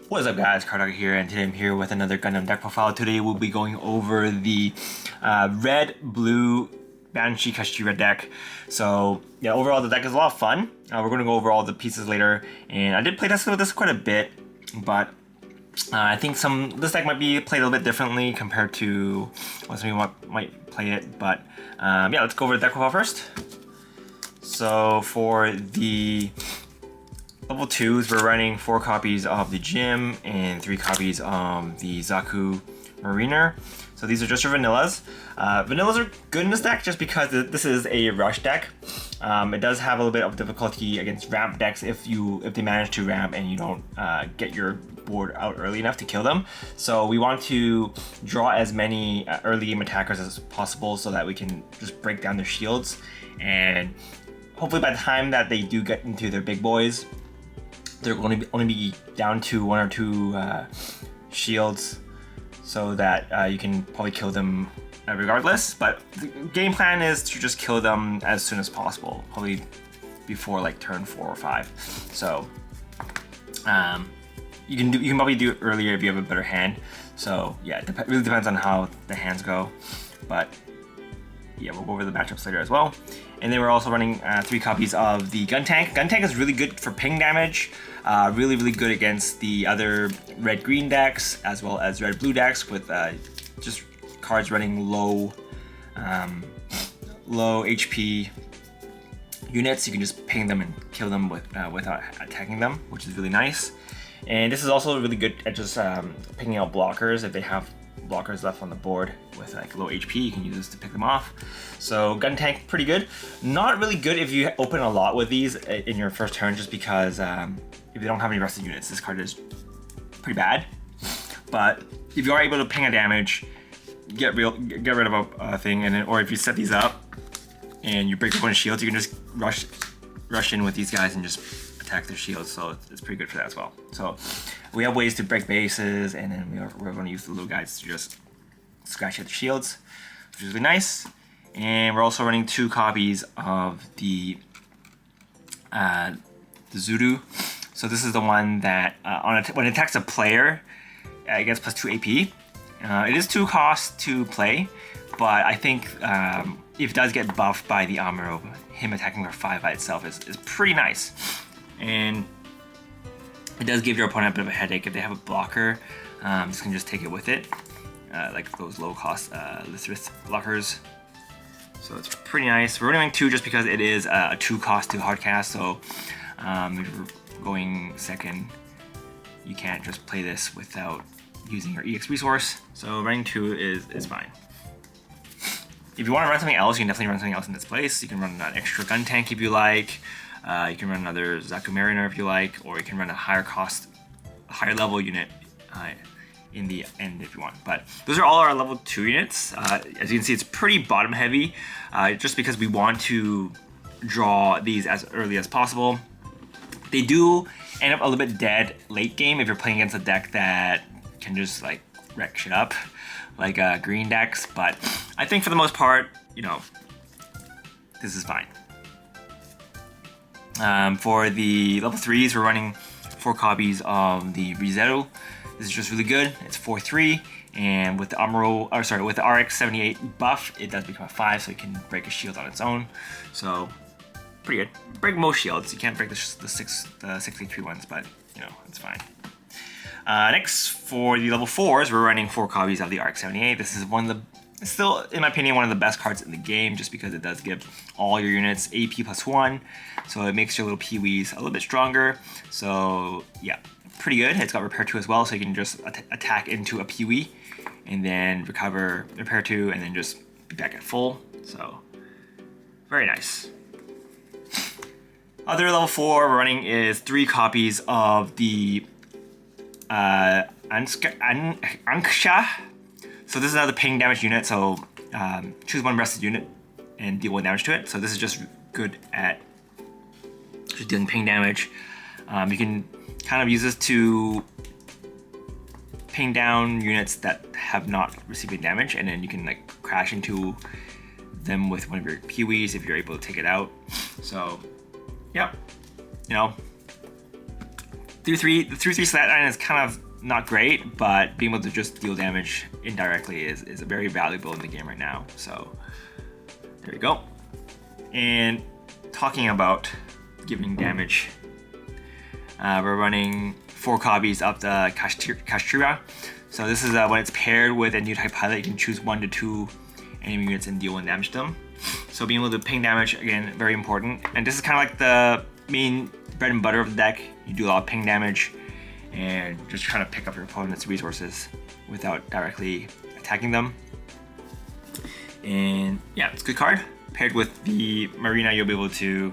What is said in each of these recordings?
What's up guys, Cardog here, and today I'm here with another Gundam deck profile. Today we'll be going over the red-blue Banshee Kshatriya deck. So yeah, overall the deck is a lot of fun. We're going to go over all the pieces later, and I did play test with this quite a bit, but I think this deck might be played a little bit differently compared to what some people might play it. But yeah, let's go over the deck profile first. So for the Level 2s, we're running 4 copies of the Gym and 3 copies of the Zaku Mariner. So these are just your vanillas. Vanillas are good in this deck just because this is a rush deck. It does have a little bit of difficulty against ramp decks if they manage to ramp and you don't get your board out early enough to kill them. So we want to draw as many early game attackers as possible so that we can just break down their shields. And hopefully by the time that they do get into their big boys, they're going to only be down to 1 or 2 shields, so that you can probably kill them regardless. But the game plan is to just kill them as soon as possible, probably before like turn 4 or 5. So you can probably do it earlier if you have a better hand. So yeah, it really depends on how the hands go. But yeah, we'll go over the matchups later as well. And then we're also running 3 copies of the Gun Tank. Gun Tank is really good for ping damage, really good against the other red-green decks as well as red-blue decks with just cards running low HP units. You can just ping them and kill them without attacking them, which is really nice. And this is also really good at just picking out blockers. If they have blockers left on the board with like low HP, you can use this to pick them off. So Gun Tank, pretty good. Not really good if you open a lot with these in your first turn, just because if you don't have any rested units, this card is pretty bad. But if you are able to ping a damage, get rid of a thing, and then, or if you set these up and you break a bunch of shields, you can just rush in with these guys and just attack their shields. So it's pretty good for that as well. So we have ways to break bases, and then we're going to use the little guys to just scratch at the shields, which is really nice. And we're also running 2 copies of the Zudu. So this is the one that when it attacks a player, it gets +2 AP. It is 2 costs to play, but I think if it does get buffed by the Amuro, him attacking for 5 by itself is pretty nice. And it does give your opponent a bit of a headache if they have a blocker. This can just take it with it, like those low-cost Lithris blockers. So it's pretty nice. We're running 2 just because it is a 2 cost to hardcast. So if you're going second, you can't just play this without using your EX resource. So running 2 is fine. If you want to run something else, you can definitely run something else in this place. You can run an extra Gun Tank if you like. You can run another Zaku Mariner if you like, or you can run a higher level unit in the end if you want. But those are all our level 2 units. As you can see, it's pretty bottom heavy, just because we want to draw these as early as possible. They do end up a little bit dead late game if you're playing against a deck that can just like wreck shit up, like green decks. But I think for the most part, you know, this is fine. For the level 3s, we're running 4 copies of the Rizeru. This is just really good. It's 4/3, and with the with the RX-78 buff, it does become a 5, so it can break a shield on its own. So pretty good. Break most shields. You can't break the 683 ones, but you know, it's fine. Next, for the level 4s, we're running 4 copies of the RX-78. This is still, in my opinion, one of the best cards in the game, just because it does give all your units AP +1, so it makes your little peewees a little bit stronger. So yeah, pretty good. It's got repair 2 as well, so you can just attack into a peewee and then recover, repair 2, and then just be back at full. So very nice. Other level 4 we're running is 3 copies of the Anksha. So this is another ping damage unit, so choose 1 rested unit and deal 1 damage to it. So this is just good at just dealing ping damage. You can kind of use this to ping down units that have not received any damage, and then you can like crash into them with one of your peewees if you're able to take it out. So yeah, you know, 3-3, the 3-3 slat line is kind of not great, but being able to just deal damage indirectly is very valuable in the game right now. So there you go. And talking about giving damage, we're running 4 copies of the Kshatriya. So this is when it's paired with a new type pilot, you can choose 1 to 2 enemy units and deal 1 damage to them. So being able to ping damage, again, very important. And this is kind of like the main bread and butter of the deck. You do a lot of ping damage and just trying to pick up your opponent's resources without directly attacking them. And yeah, it's a good card. Paired with the Marina, you'll be able to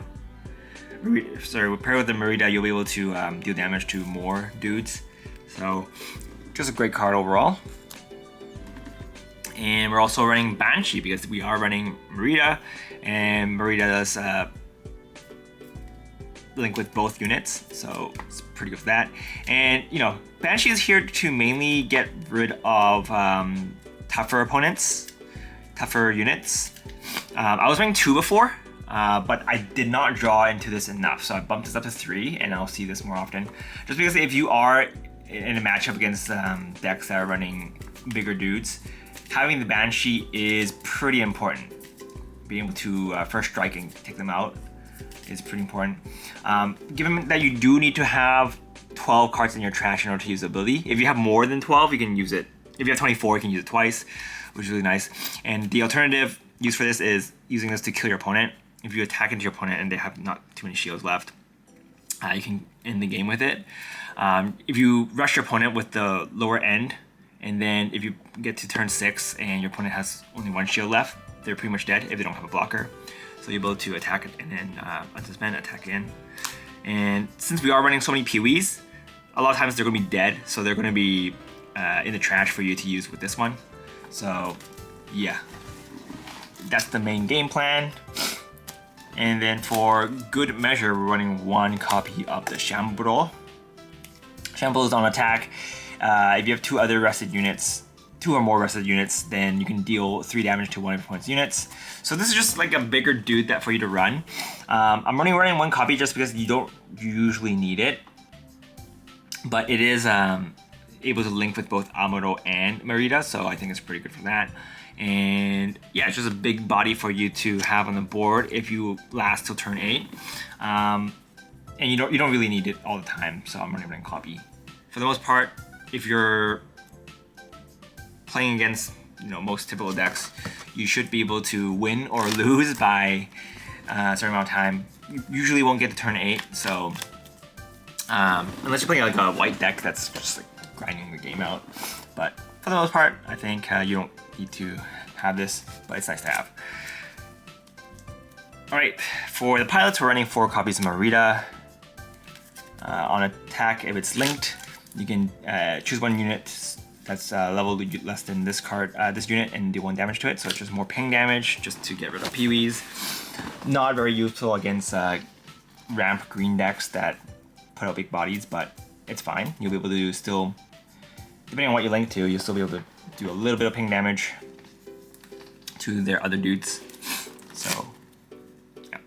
paired with the Merida, you'll be able to deal damage to more dudes. So just a great card overall. And we're also running Banshee because we are running Merida, and Merida does link with both units, so it's pretty good for that. And you know, Banshee is here to mainly get rid of tougher opponents, tougher units. I was running 2 before, but I did not draw into this enough, so I bumped this up to 3, and I'll see this more often. Just because if you are in a matchup against decks that are running bigger dudes, having the Banshee is pretty important. Being able to first strike and take them out is pretty important. Given that you do need to have 12 cards in your trash in order to use the ability. If you have more than 12, you can use it. If you have 24, you can use it twice, which is really nice. And the alternative use for this is using this to kill your opponent. If you attack into your opponent and they have not too many shields left, you can end the game with it. If you rush your opponent with the lower end, and then if you get to turn 6 and your opponent has only 1 shield left, they're pretty much dead if they don't have a blocker. So you're able to attack it and then unsuspend, attack again. And since we are running so many Pee-wees, a lot of times they're going to be dead, so they're going to be in the trash for you to use with this one. So yeah, that's the main game plan. And then for good measure, we're running 1 copy of the Shambro. Shambro is on attack. If you have 2 other rested units, 2 or more rested units, then you can deal 3 damage to 1 of your opponent's units. So this is just like a bigger dude that for you to run. I'm running 1 copy just because you don't usually need it, but it is able to link with both Amuro and Merida, so I think it's pretty good for that. And yeah, it's just a big body for you to have on the board if you last till turn 8. And you don't really need it all the time, so I'm running 1 copy. For the most part, if you're playing against most typical decks, you should be able to win or lose by a certain amount of time. You usually won't get to turn 8, so unless you're playing like a white deck that's just like grinding the game out. But for the most part, I think you don't need to have this, but it's nice to have. Alright, for the pilots, we're running 4 copies of Merida. On attack, if it's linked, you can choose 1 unit that's leveled less than this unit, and do 1 damage to it. So it's just more ping damage, just to get rid of Pee-wees. Not very useful against ramp green decks that put out big bodies, but it's fine. You'll be able to still, depending on what you link to, you'll still be able to do a little bit of ping damage to their other dudes. So yeah.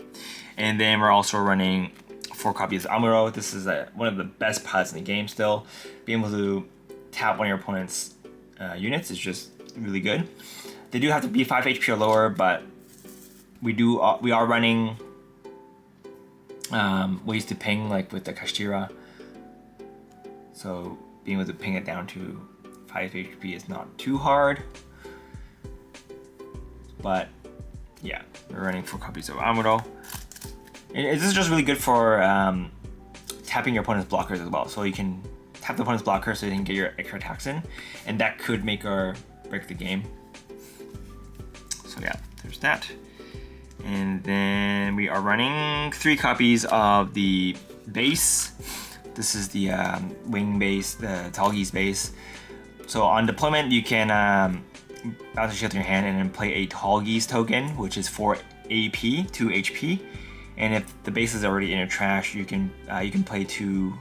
And then we're also running 4 copies of Amuro. This is one of the best pilots in the game still. Being able to tap 1 of your opponent's units is just really good. They do have to be 5 HP or lower, but we are running ways to ping, like with the Kshatriya. So being able to ping it down to 5 HP is not too hard. But yeah, we're running 4 copies of Amuro. This is just really good for tapping your opponent's blockers as well. So you can tap the opponent's blocker so you can get your extra attacks in, and that could make or break the game. So yeah, there's that. And then we are running 3 copies of the base. This is the wing base, the Talgi's base. So on deployment, you can bounce a shield in your hand and then play a Talgi's token, which is 4 AP, 2 HP. And if the base is already in your trash, you can play 2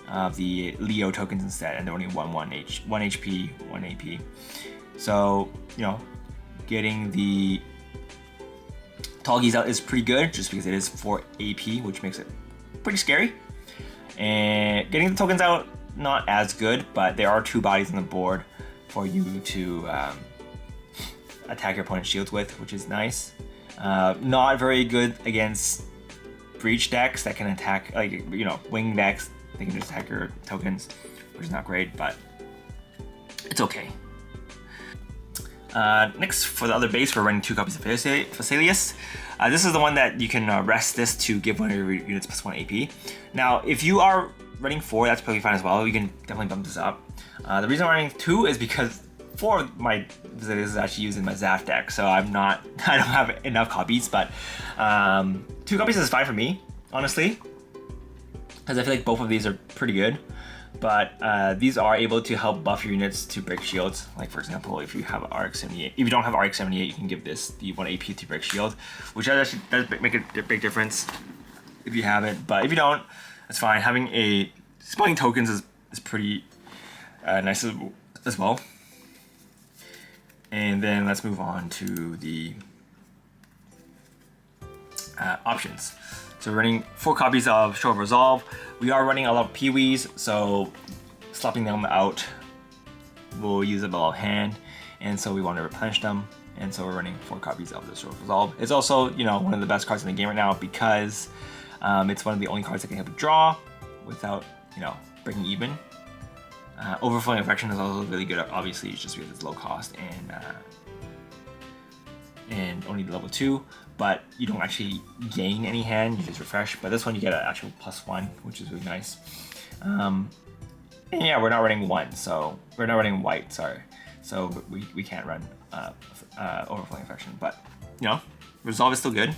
of the Leo tokens instead, and they're only 1 HP, 1 AP. So getting the Talgi's out is pretty good, just because it is 4 AP, which makes it pretty scary. And getting the tokens out, not as good, but there are 2 bodies on the board for you to attack your opponent's shields with, which is nice. Not very good against breach decks that can attack, like, you know, wing decks. They can just attack your tokens, which is not great, but it's okay. Next, for the other base, we're running 2 copies of Phasaelus. This is the one that you can rest this to give one of your units +1 AP. Now, if you are running 4, that's probably fine as well. You can definitely bump this up. The reason I'm running 2 is because 4 of my Phasaelus is actually used in my Zaf deck, so I don't have enough copies, but 2 copies is fine for me, honestly, because I feel like both of these are pretty good. But these are able to help buff your units to break shields. Like, for example, if you have RX-78, if you don't have RX-78, you can give this the 1 AP to break shield, which actually does make a big difference if you have it. But if you don't, that's fine. Having a spawning tokens is pretty nice as well. And then let's move on to the options. So we're running 4 copies of Show of Resolve. We are running a lot of Pee-wees, so swapping them out will use up a lot of hand, and so we want to replenish them. And so we're running 4 copies of the Show of Resolve. It's also, you know, one of the best cards in the game right now because it's one of the only cards that can help you draw without, you know, breaking even. Overflowing Affection is also really good, obviously, just because it's low cost and only level 2, but you don't actually gain any hand, you just refresh. But this one you get an actual +1, which is really nice. And yeah, we're not running 1, so we're not running white, sorry. So we can't run Overflowing Affection, but you know, Resolve is still good.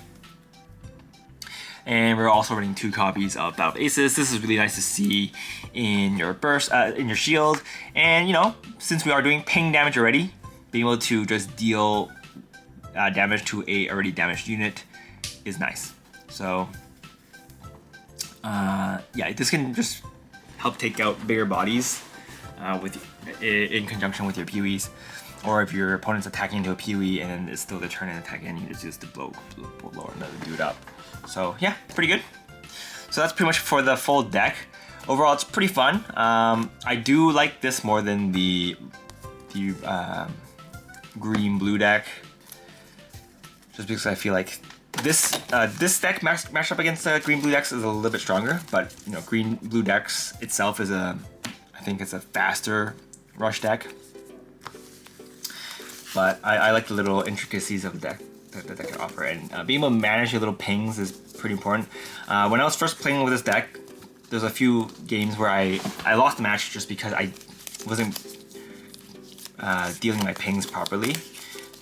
And we're also running 2 copies of Battle of Aces. This is really nice to see in your burst, in your shield. And you know, since we are doing ping damage already, being able to just deal damage to a already damaged unit is nice. So yeah, this can just help take out bigger bodies in conjunction with your Pee-wees. Or if your opponent's attacking into a Pee-wee and then it's still their turn and attack in, you just use the blow another dude up. So yeah, pretty good. So that's pretty much for the full deck. Overall, it's pretty fun. I do like this more than the green-blue deck, just because I feel like this deck matched up against green-blue decks is a little bit stronger. But you know, green-blue decks itself is I think it's a faster rush deck. But I like the little intricacies of the deck that the deck can offer, and being able to manage your little pings is pretty important. When I was first playing with this deck, there's a few games where I lost the match just because I wasn't dealing my pings properly.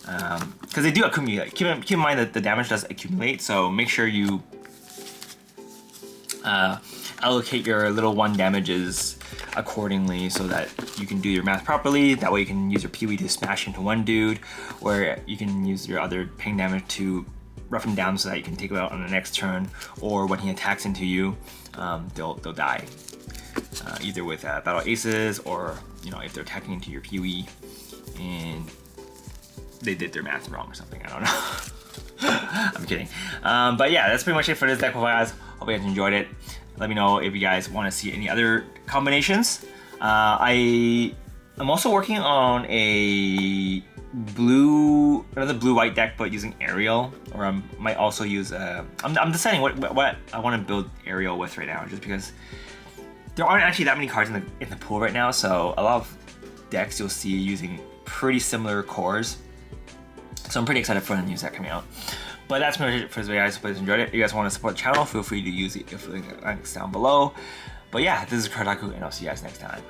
Because they do accumulate. Keep in mind that the damage does accumulate, so make sure you allocate your little 1 damages accordingly so that you can do your math properly. That way you can use your Pee-wee to smash into one dude, or you can use your other ping damage to rough him down so that you can take him out on the next turn, or when he attacks into you, they'll die. Either with Battle Aces, or you know, if they're attacking into your Pee-wee and they did their math wrong or something, I don't know. I'm kidding. But yeah, that's pretty much it for this deck, guys. Hope you guys enjoyed it. Let me know if you guys want to see any other combinations. I'm also working on another blue-white deck, but using Aerial, or I might also use. I'm deciding what I want to build Aerial with right now, just because there aren't actually that many cards in the pool right now. So a lot of decks you'll see using pretty similar cores. So I'm pretty excited for the new set coming out. But that's pretty much it for this video, guys. Hope you guys enjoyed it. If you guys want to support the channel, feel free to use the links down below. But yeah, this is Kardaku, and I'll see you guys next time.